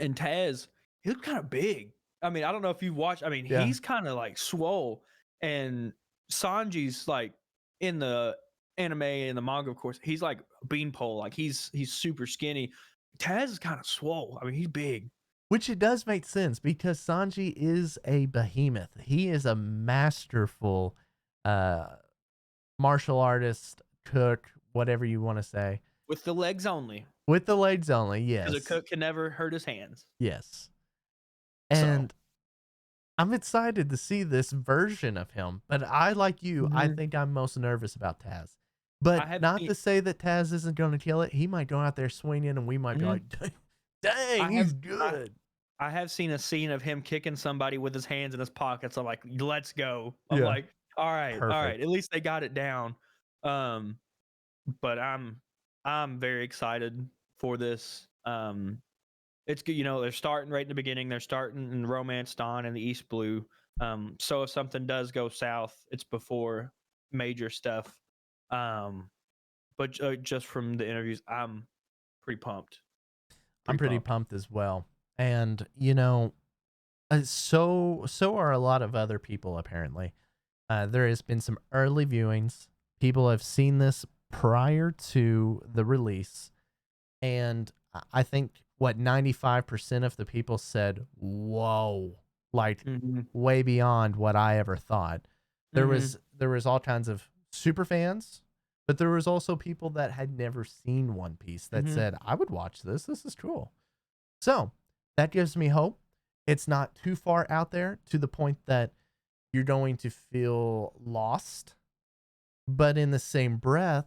and Taz, he looked kind of big. I mean, I don't know if you watch. I mean, yeah. he's kind of like swole, and Sanji's like in the anime and the manga, of course. He's like a beanpole, like he's super skinny. Taz is kind of swole. I mean, he's big. Which it does make sense because Sanji is a behemoth. He is a masterful uh, martial artist, cook, whatever you want to say. With the legs only, With the legs only, because a yes. cook can never hurt his hands. Yes. So, And I'm excited to see this version of him. But I, like you, I mhm. think I'm most nervous about Taz. I But have not seen, to say that Taz isn't going to kill it. He might go out there swinging and we might be mhm. like, dang, I have, he's I, good. I have seen a scene of him kicking somebody with his hands in his pockets. I'm like, let's go. I'm Yeah. like, all right, all right. Perfect. At least they got it down. Um, but I'm very excited for this. It's good. They're starting right in the beginning. They're starting in Romance Dawn and the East Blue. So if something does go south, it's before major stuff. Um, but just from the interviews, I'm pretty pumped. I'm Pretty pretty pumped. pumped as well. And, so are a lot of other people apparently. There has been some early viewings. People have seen this prior to the release, and I think what 95% of the people said, "Whoa!" Like Mm-hmm. way beyond what I ever thought. There Mm-hmm. was there was all kinds of super fans, but there was also people that had never seen One Piece that Mm-hmm. said, "I would watch this. This is cool." So that gives me hope. It's not too far out there to the point that you're going to feel lost. But in the same breath,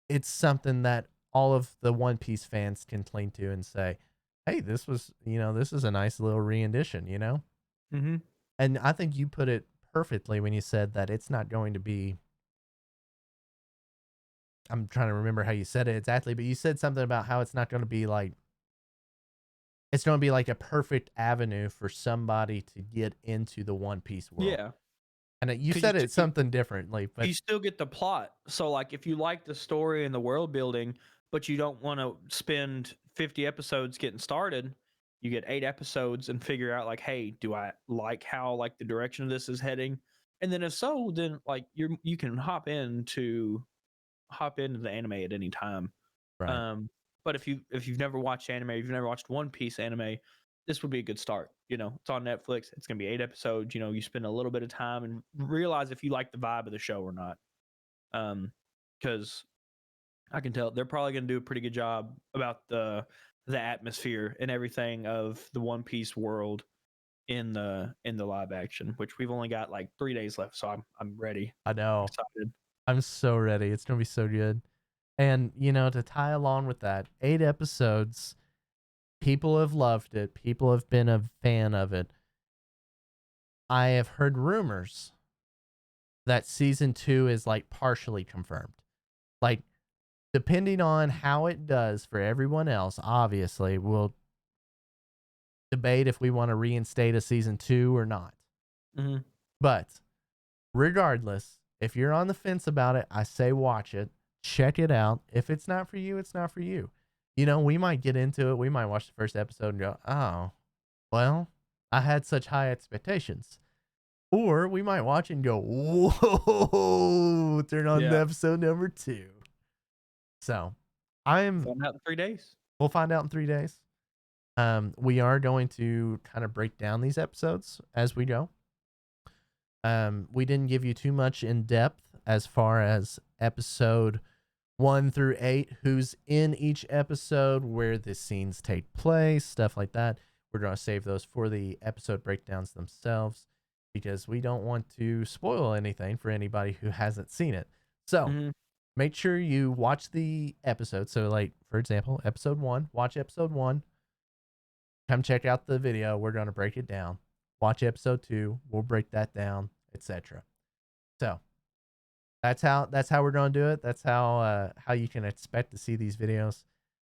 it's something that all of the One Piece fans can cling to and say, hey, this is a nice little rendition. Mm-hmm. And I think you put it perfectly when you said that it's not going to be, I'm trying to remember how you said it exactly, but you said something about how it's not going to be like it's going to be like a perfect avenue for somebody to get into the One Piece world. Yeah, And you because said it something differently, but you still get the plot. So like if you like the story and the world building, but you don't want to spend 50 episodes getting started, you get 8 episodes and figure out like, hey, do I like how like the direction of this is heading? And then if so, then like you can hop into the anime at any time. right. Um, but if you've never watched anime, if you've never watched One Piece anime, this would be a good start. You know, it's on Netflix. It's gonna be 8 episodes. You know, you spend a little bit of time and realize if you like the vibe of the show or not. Because I can tell they're probably gonna do a pretty good job about the atmosphere and everything of the One Piece world in the live action. Which we've only got like 3 days left, so I'm ready. I I'm know. excited. I'm so ready. It's going to be so good. And, to tie along with that, 8 episodes, people have loved it. People have been a fan of it. I have heard rumors that season 2 is like partially confirmed. Like, depending on how it does for everyone else, obviously, we'll debate if we want to reinstate a season 2 or not. Mm-hmm. But regardless, if you're on the fence about it, I say watch it, check it out. If it's not for you, it's not for you. We might get into it. We might watch the first episode and go, oh, well, I had such high expectations. Or we might watch it and go, whoa, turn on to Yeah, episode number 2. So I'm, find out in 3 days. we'll find out in 3 days. We are going to kind of break down these episodes as we go. We didn't give you too much in depth as far as episode 1 through 8, who's in each episode, where the scenes take place, stuff like that. We're going to save those for the episode breakdowns themselves because we don't want to spoil anything for anybody who hasn't seen it. So Mm-hmm. make sure you watch the episode. So, like, for example, episode 1, watch episode 1, come check out the video. We're going to break it down. Watch episode 2, we'll break that down, etc. So that's how we're going to do it. That's how you can expect to see these videos.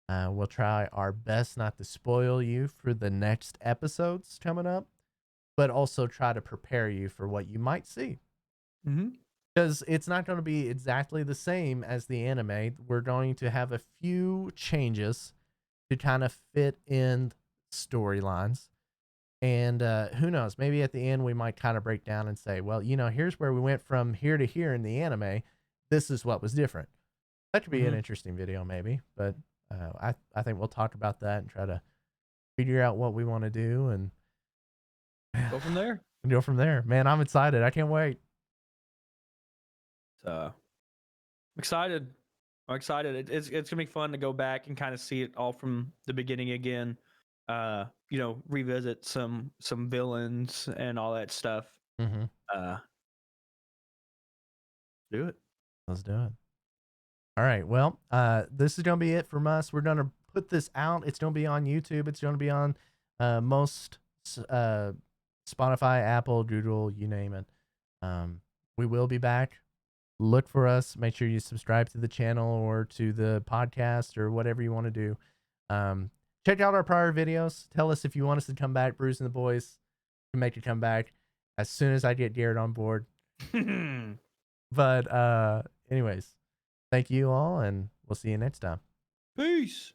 We'll try our best not to spoil you for the next episodes coming up, but also try to prepare you for what you might see. Mm-hmm. Because it's not going to be exactly the same as the anime. We're going to have a few changes to kind of fit in storylines. And who knows? Maybe at the end we might kind of break down and say, well, here's where we went from here to here in the anime. This is what was different. That could be an Mm-hmm. interesting video, maybe. But I think we'll talk about that and try to figure out what we want to do and Go from there. go from there. Man, I'm excited. I can't wait. So I'm excited. I'm excited. It's gonna be fun to go back and kind of see it all from the beginning again. Revisit some villains and all that stuff. Mm-hmm. Uh, do it. Let's do it. All right. Well, this is going to be it from us. We're going to put this out. It's going to be on YouTube. It's going to be on most Spotify, Apple, Google, you name it. We will be back. Look for us. Make sure you subscribe to the channel or to the podcast or whatever you want to do. Check out our prior videos. Tell us if you want us to come back. Brews and the Boys can make it come back as soon as I get Garrett on board. But anyways, thank you all, and we'll see you next time. Peace.